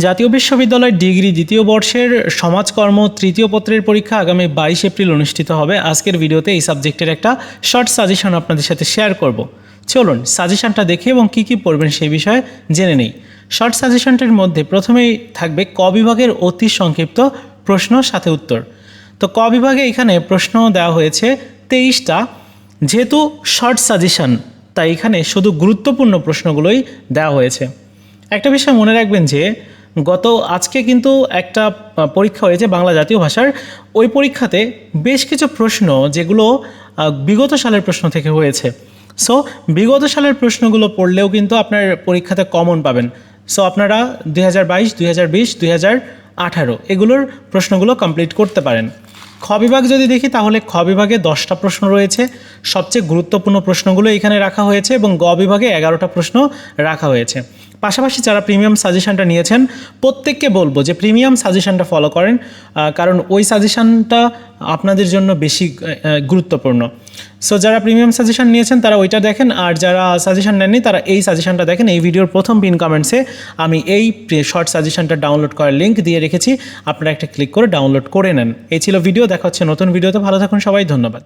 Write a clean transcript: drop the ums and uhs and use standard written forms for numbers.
জাতীয় বিশ্ববিদ্যালয় ডিগ্রি দ্বিতীয় বর্ষের সমাজকর্ম তৃতীয় পত্রের পরীক্ষা আগামী 22 এপ্রিল অনুষ্ঠিত হবে। আজকের ভিডিওতে এই সাবজেক্টের একটা শর্ট সাজেশন আপনাদের সাথে শেয়ার করব। চলুন সাজেশনটা দেখে এবং কী কী পড়বেন সেই বিষয়ে জেনে নেই। শর্ট সাজেশনটির মধ্যে প্রথমেই থাকবে ক বিভাগের অতি সংক্ষিপ্ত প্রশ্ন সাথে উত্তর। তো ক বিভাগে এখানে প্রশ্ন দেওয়া হয়েছে 23টা। যেহেতু শর্ট সাজেশন তাই এখানে শুধু গুরুত্বপূর্ণ প্রশ্নগুলোই দেওয়া হয়েছে। একটা বিষয় মনে রাখবেন যে আজকে কিন্তু একটা পরীক্ষা হয়েছে বাংলা জাতীয় ভাষার। ওই পরীক্ষাতে বেশ কিছু প্রশ্ন যেগুলো বিগত সালের প্রশ্ন থেকে হয়েছে। সো বিগত সালের প্রশ্নগুলো পড়লেও কিন্তু আপনার পরীক্ষাতে কমন পাবেন। সো আপনারা 2022, 2020, 2018 এগুলোর প্রশ্নগুলো কমপ্লিট করতে পারেন। খ বিভাগ যদি দেখি তাহলে খ বিভাগে 10টা প্রশ্ন রয়েছে। সবচেয়ে গুরুত্বপূর্ণ প্রশ্নগুলো এখানে রাখা হয়েছে এবং গ বিভাগে 11টা প্রশ্ন রাখা হয়েছে। পাশাপাশি যারা প্রিমিয়াম সাজেশনটা নিয়েছেন প্রত্যেককে বলবো যে প্রিমিয়াম সাজেশনটা ফলো করেন, কারণ ওই সাজেশনটা আপনাদের জন্য বেশি গুরুত্বপূর্ণ। সো যারা প্রিমিয়াম সাজেশন নিয়েছেন তারা ওইটা দেখেন, আর যারা সাজেশন নেননি তারা এই সাজেশনটা দেখেন। এই ভিডিওর প্রথম পিন কমেন্টসে আমি এই শর্ট সাজেশনটা ডাউনলোড করার লিঙ্ক দিয়ে রেখেছি, আপনারা একটা ক্লিক করে ডাউনলোড করে নেন। এই ছিল ভিডিও, দেখা হচ্ছে নতুন ভিডিওতে। ভালো থাকুন সবাই, ধন্যবাদ।